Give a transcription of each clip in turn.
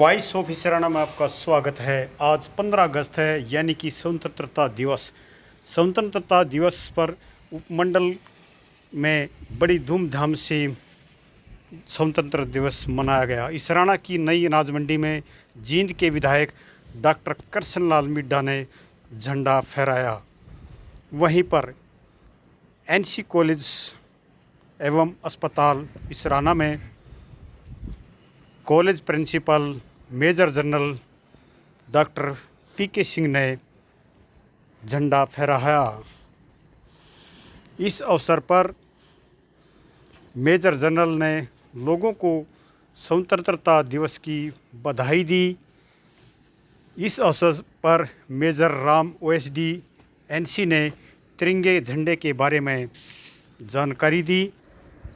Voice of Israna में आपका स्वागत है। आज 15 अगस्त है, यानी कि स्वतंत्रता दिवस। स्वतंत्रता दिवस पर उपमंडल में बड़ी धूमधाम से स्वतंत्र दिवस मनाया गया। इसराना की नई अनाज मंडी में जींद के विधायक डॉक्टर कृष्ण लाल मिड्डा ने झंडा फहराया। वहीं पर एनसी कॉलेज एवं अस्पताल इसराना में college principal major general doctor PK Singh ने झंडा फहराया। इस अवसर पर मेजर जनरल ने लोगों को स्वतंत्रता दिवस की बधाई दी। इस अवसर पर मेजर राम ओएसडी एनसी ने तिरंगे झंडे के बारे में जानकारी दी।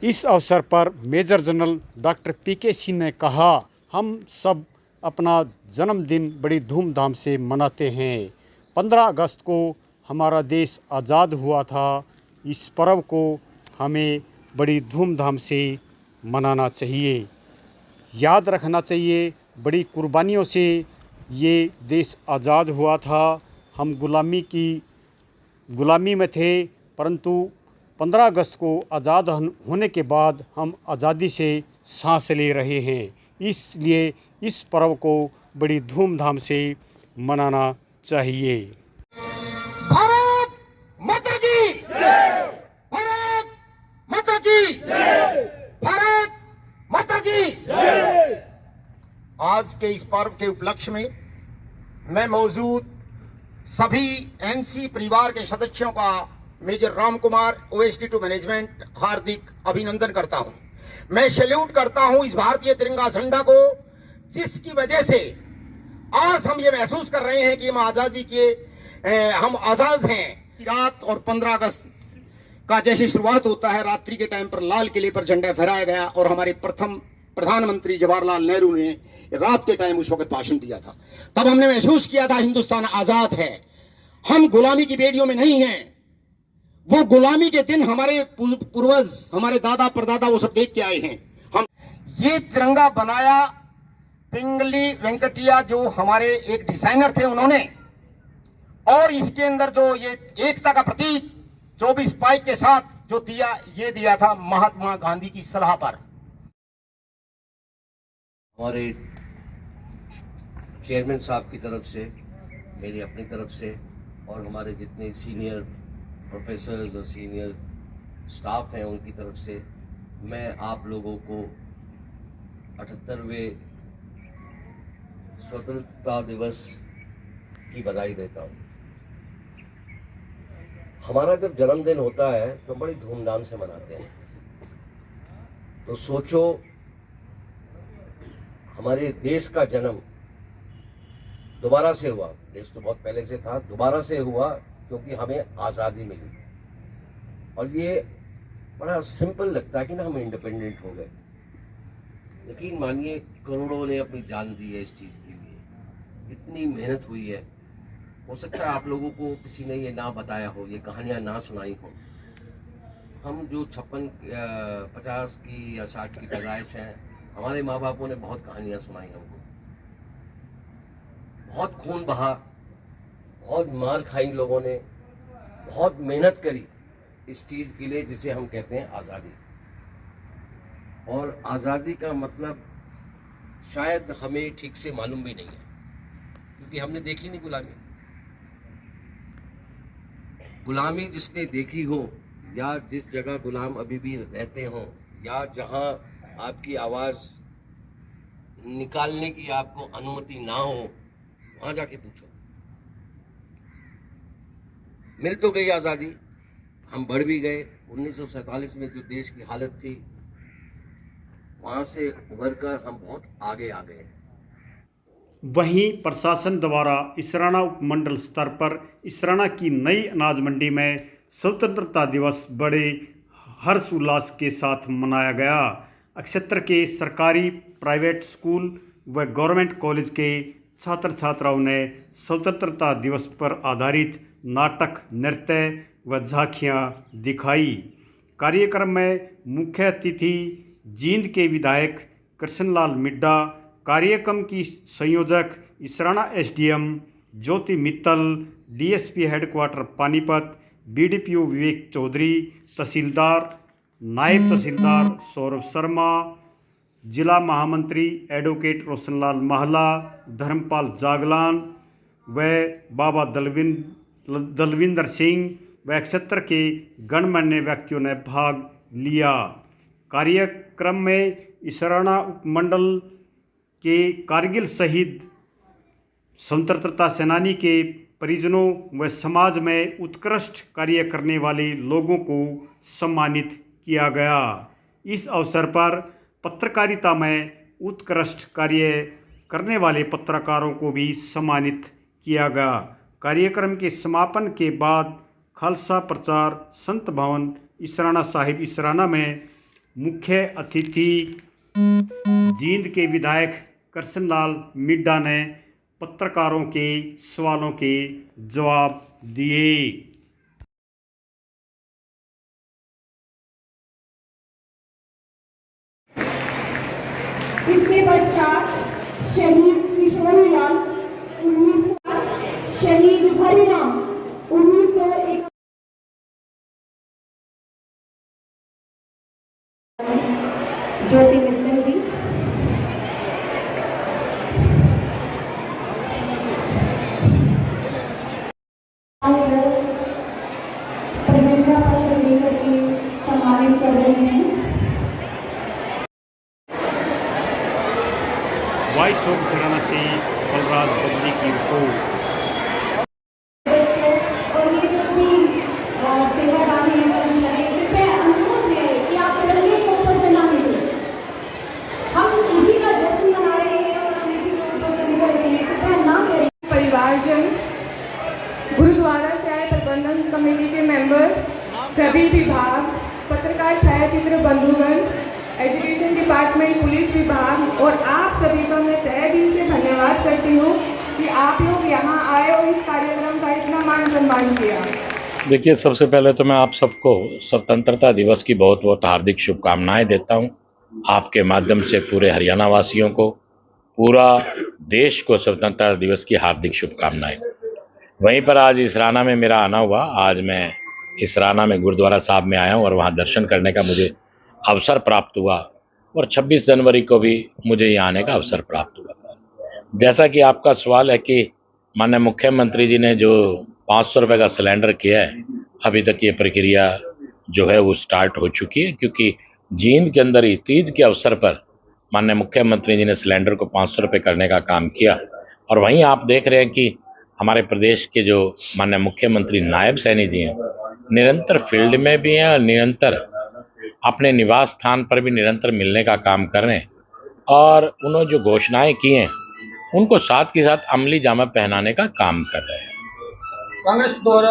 इस अवसर पर major general doctor PK Singh ने कहा, हम सब अपना जन्मदिन बड़ी धूमधाम से मनाते हैं। 15 अगस्त को हमारा देश आज़ाद हुआ था। इस पर्व को हमें बड़ी धूमधाम से मनाना चाहिए। याद रखना चाहिए, बड़ी कुर्बानियों से ये देश आज़ाद हुआ था। हम गुलामी में थे, परंतु 15 अगस्त को आज़ाद होने के बाद हम आज़ादी से सांस ले रहे हैं। इसलिए इस पर्व को बड़ी धूमधाम से मनाना चाहिए। भारत माता की जय! भारत माता की जय! भारत माता की जय! आज के इस पर्व के उपलक्ष्य में मैं मौजूद सभी एनसी परिवार के सदस्यों का major Ram Kumar OSD to management हार्दिक अभिनंदन करता हूं। मैं सैल्यूट करता हूं इस भारतीय तिरंगा झंडा को, जिसकी वजह से आज हम ये महसूस कर रहे हैं कि हम आजाद हैं। रात और 15 अगस्त का जैसे शुरुआत होता है, रात्रि के टाइम पर लाल किले पर झंडा फहराया गया और हमारे प्रथम प्रधानमंत्री जवाहरलाल नेहरू ने रात के टाइम उस वक्त भाषण दिया था। तब हमने महसूस किया था हिंदुस्तान आजाद है, हम गुलामी की बेड़ियों में नहीं हैं। वो गुलामी के दिन हमारे पूर्वज, हमारे दादा परदादा वो सब देख के आए हैं। हम ये तिरंगा बनाया पिंगली वेंकटिया, जो हमारे एक डिजाइनर थे, उन्होंने, और इसके अंदर जो ये एकता का प्रतीक 24 स्पाइक के साथ जो दिया, ये दिया था महात्मा गांधी की सलाह पर। हमारे चेयरमैन साहब की तरफ से, मेरी अपनी तरफ से, और हमारे जितने सीनियर प्रोफेसर्स और सीनियर स्टाफ हैं उनकी तरफ से मैं आप लोगों को 78वें स्वतंत्रता दिवस की बधाई देता हूँ। हमारा जब जन्मदिन होता है तो बड़ी धूमधाम से मनाते हैं। तो सोचो, हमारे देश का जन्म दोबारा से हुआ। देश तो बहुत पहले से था, दोबारा से हुआ क्योंकि हमें आज़ादी मिली। और ये बड़ा सिंपल लगता है कि ना हम इंडिपेंडेंट हो गए, लेकिन मानिए करोड़ों ने अपनी जान दी है इस चीज़ के लिए। इतनी मेहनत हुई है। हो सकता है आप लोगों को किसी ने ये ना बताया हो, ये कहानियाँ ना सुनाई हो। हम जो 50 की या 60 की पैदाइश हैं, हमारे माँ बापों ने बहुत कहानियाँ सुनाई हमको, बहुत खून बहा, बहुत मार खाई लोगों ने, बहुत मेहनत करी इस चीज़ के लिए जिसे हम कहते हैं आज़ादी। और आज़ादी का मतलब शायद हमें ठीक से मालूम भी नहीं है, क्योंकि हमने देखी नहीं गुलामी। गुलामी जिसने देखी हो, या जिस जगह गुलाम अभी भी रहते हों, या जहां आपकी आवाज़ निकालने की आपको अनुमति ना हो, वहां जाके पूछो। मिल तो गई आज़ादी, हम बढ़ भी गए। 1947 में जो देश की हालत थी, वहां से उभरकर हम बहुत आगे आ गए। वहीं प्रशासन द्वारा इसराना उपमंडल स्तर पर इसराना की नई अनाज मंडी में स्वतंत्रता दिवस बड़े हर्ष उल्लास के साथ मनाया गया। क्षेत्र के सरकारी, प्राइवेट स्कूल व गवर्नमेंट कॉलेज के छात्र छात्राओं ने स्वतंत्रता दिवस पर आधारित नाटक, नृत्य व झांकियाँ दिखाई। कार्यक्रम में मुख्य अतिथि जींद के विधायक कृष्णलाल मिड्डा, कार्यक्रम की संयोजक Israna SDM Jyoti Mittal, DSP headquarter Panipat, BDPO Vivek Chaudhary, तहसीलदार नायब तहसीलदार सौरभ शर्मा, जिला महामंत्री एडवोकेट रोशनलाल महला, धर्मपाल जागलान व बाबा दलविंदर सिंह व क्षेत्र के गणमान्य व्यक्तियों ने भाग लिया। कार्यक्रम में इसराना उपमंडल के कारगिल शहीद स्वतंत्रता सेनानी के परिजनों व समाज में उत्कृष्ट कार्य करने वाले लोगों को सम्मानित किया गया। इस अवसर पर पत्रकारिता में उत्कृष्ट कार्य करने वाले पत्रकारों को भी सम्मानित किया गया। कार्यक्रम के समापन के बाद खालसा प्रचार संत भवन इसराना साहिब इसराना में मुख्य अतिथि जींद के विधायक कृष्णलाल मिड्डा ने पत्रकारों के सवालों के जवाब दिए। इसके पश्चात शहीद किशोरीलाल 1900, शहीद हरिराम 1901, ज्योति मित्तल जी, प्रशंसा पत्र देकर के सम्मानित कर रहे हैं। वॉइस ऑफ इसराना से बलराज बबली की रिपोर्ट। और ये जो भी सेवादारी कर्मचारी, कृपया अनुरोध है कि आप तिरंगे के ऊपर से ना निकले। हम इसी का जश्न मना रहे हैं और हम इसी के ऊपर से निकल रहे हैं, कृपया ना करें। परिवारजन, गुरुद्वारा से आए प्रबंधन कमेटी के मेंबर, सभी विभाग, पत्रकार छायाचित्र बंधुगण, एजुकेशन डिपार्टमेंट, पुलिस विभाग और आप सभी का मैं तहे दिल से धन्यवाद करती हूँ कि आप लोग यहाँ आए और इस कार्यक्रम का इतना मान सम्मान किया। देखिए, सबसे पहले तो मैं आप सबको स्वतंत्रता दिवस की बहुत बहुत हार्दिक शुभकामनाएं देता हूं। आपके माध्यम से पूरे हरियाणा वासियों को, पूरा देश को स्वतंत्रता दिवस की हार्दिक शुभकामनाएं। वहीं पर आज इसराना में मेरा आना हुआ। आज मैं इसराना में गुरुद्वारा साहब में आया हूं और वहां दर्शन करने का मुझे अवसर प्राप्त हुआ और 26 जनवरी को भी मुझे यहाँ आने का अवसर प्राप्त हुआ था। जैसा कि आपका सवाल है कि माननीय मुख्यमंत्री जी ने जो 500 रुपये का सिलेंडर किया है, अभी तक ये प्रक्रिया जो है वो स्टार्ट हो चुकी है, क्योंकि जींद के अंदर ही तीज के अवसर पर माननीय मुख्यमंत्री जी ने सिलेंडर को 500 रुपये करने का काम किया। और वहीं आप देख रहे हैं कि हमारे प्रदेश के जो माननीय मुख्यमंत्री नायब सैनी जी हैं, निरंतर फील्ड में भी हैं और निरंतर अपने निवास स्थान पर भी निरंतर मिलने का काम कर रहे हैं और उन्होंने जो घोषणाएं की हैं उनको साथ के साथ अमली जामा पहनाने का काम कर रहे हैं। कांग्रेस द्वारा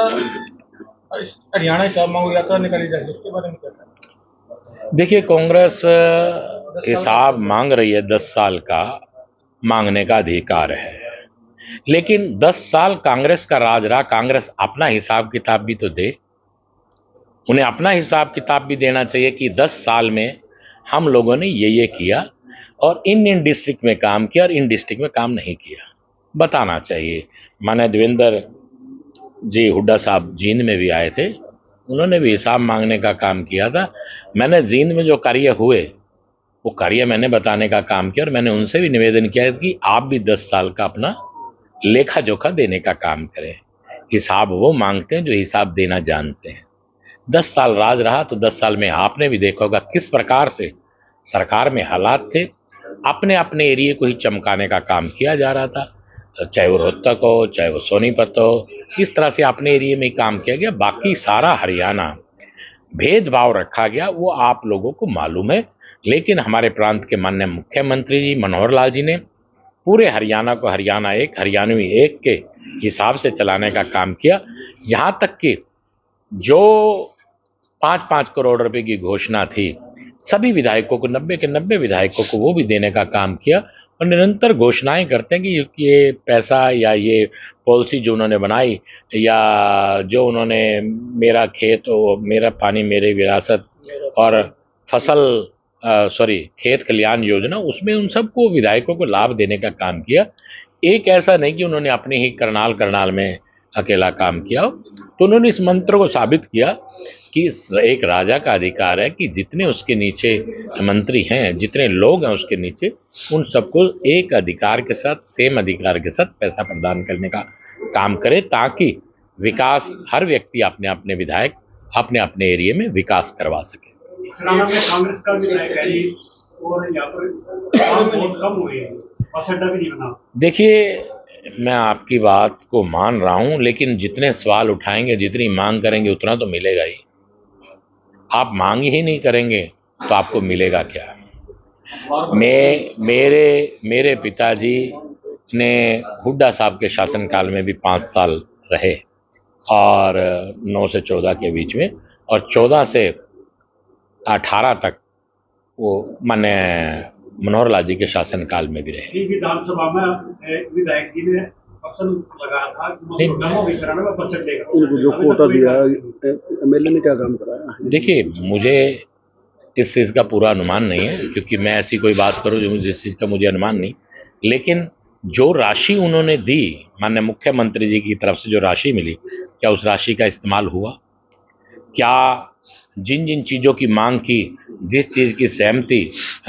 हरियाणा हिसाब मांगो यात्रा निकाली जाएगी, उसके बारे में क्या कहना है? देखिए, कांग्रेस हिसाब मांग रही है, 10 साल का मांगने का अधिकार है, लेकिन 10 साल कांग्रेस का राज रहा, कांग्रेस अपना हिसाब किताब भी तो दे। उन्हें अपना हिसाब किताब भी देना चाहिए कि 10 साल में हम लोगों ने ये किया और इन डिस्ट्रिक्ट में काम किया और इन डिस्ट्रिक्ट में काम नहीं किया, बताना चाहिए। माननीय देवेंद्र जी हुड्डा साहब जींद में भी आए थे, उन्होंने भी हिसाब मांगने का काम किया था। मैंने जींद में जो कार्य हुए वो कार्य मैंने बताने का काम किया और मैंने उनसे भी निवेदन किया कि आप भी 10 साल का अपना लेखा जोखा देने का काम करें। हिसाब वो मांगते हैं जो हिसाब देना जानते हैं। 10 साल राज रहा तो 10 साल में आपने भी देखा होगा किस प्रकार से सरकार में हालात थे। अपने अपने एरिए को ही चमकाने का काम किया जा रहा था, चाहे वो रोहतक हो, चाहे वो सोनीपत हो, इस तरह से अपने एरिए में ही काम किया गया। बाकी सारा हरियाणा भेदभाव रखा गया, वो आप लोगों को मालूम है। लेकिन हमारे प्रांत के माननीय मुख्यमंत्री जी मनोहर लाल जी ने पूरे हरियाणा को हरियाणा एक, हरियाणवी एक के हिसाब से चलाने का काम किया। यहाँ तक कि जो 5-5 करोड़ रुपए की घोषणा थी, सभी विधायकों को, 90 के 90 विधायकों को वो भी देने का काम किया। और निरंतर घोषणाएं करते हैं कि ये पैसा या ये पॉलिसी जो उन्होंने बनाई या जो उन्होंने मेरा खेत मेरा पानी मेरी विरासत और फसल खेत कल्याण योजना, उसमें उन सबको विधायकों को लाभ देने का काम किया। एक ऐसा नहीं कि उन्होंने अपने ही करनाल में अकेला काम किया। तो उन्होंने इस मंत्र को साबित किया कि एक राजा का अधिकार है कि जितने उसके नीचे मंत्री हैं, जितने लोग हैं उसके नीचे, उन सबको एक अधिकार के साथ, सेम अधिकार के साथ पैसा प्रदान करने का काम करे, ताकि विकास, हर व्यक्ति अपने अपने विधायक अपने अपने एरिया में विकास करवा सके। इस चुनाव में कांग्रेस का विधायक है ही, और यहाँ पर काम बहुत कम हुए हैं, बस अड्डा भी नहीं बना। देखिए, मैं आपकी बात को मान रहा हूं, लेकिन जितने सवाल उठाएंगे, जितनी मांग करेंगे, उतना तो मिलेगा ही। आप मांग ही नहीं करेंगे तो आपको मिलेगा क्या? मेरे पिताजी ने हुड्डा साहब के शासनकाल में भी 5 साल रहे, और 9 से 14 के बीच में, और 14 से 18 तक वो माने मनोहर लाल जी के शासनकाल में भी रहे। विधानसभा में विधायक जी ने प्रश्न लगाया था कि बस अड्डे का उनको जो कोटा दिया, एमएलए ने क्या काम कराया? देखिए, मुझे इस चीज़ का पूरा अनुमान नहीं है, क्योंकि मैं ऐसी कोई बात करूं जो जिस चीज़ का मुझे अनुमान नहीं, लेकिन जो राशि उन्होंने दी, माननीय मुख्यमंत्री जी की तरफ से जो राशि मिली, क्या उस राशि का इस्तेमाल हुआ? क्या जिन जिन चीज़ों की मांग की, जिस चीज़ की सहमति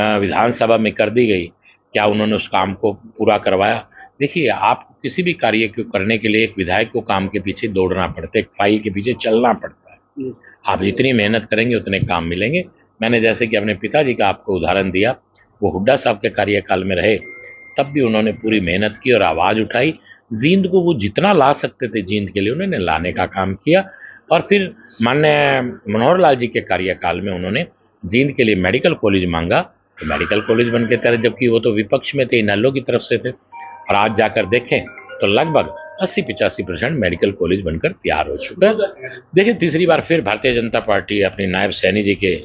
विधानसभा में कर दी गई, क्या उन्होंने उस काम को पूरा करवाया? देखिए, आप किसी भी कार्य को करने के लिए एक विधायक को काम के पीछे दौड़ना पड़ता है, एक फाइल के पीछे चलना पड़ता है। आप जितनी मेहनत करेंगे उतने काम मिलेंगे। मैंने जैसे कि अपने पिताजी का आपको उदाहरण दिया, वो हुड्डा साहब के कार्यकाल में रहे, तब भी उन्होंने पूरी मेहनत की और आवाज़ उठाई। जींद को वो जितना ला सकते थे जींद के लिए, उन्होंने लाने का काम किया। और फिर माननीय मनोहर लाल जी के कार्यकाल में उन्होंने जींद के लिए मेडिकल कॉलेज मांगा, तो मेडिकल कॉलेज बन के तहत, जबकि वो तो विपक्ष में थे, इनेलो की तरफ से थे। और आज जाकर देखें तो लगभग 80-85% मेडिकल कॉलेज बनकर तैयार हो चुका है। देखिए, तीसरी बार फिर भारतीय जनता पार्टी अपनी नायब सैनी जी के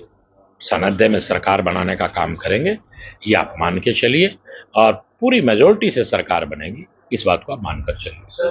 सानिध्य में सरकार बनाने का काम करेंगे, ये आप मान के चलिए, और पूरी मेजोरिटी से सरकार बनेगी, इस बात को आप मानकर चलिए।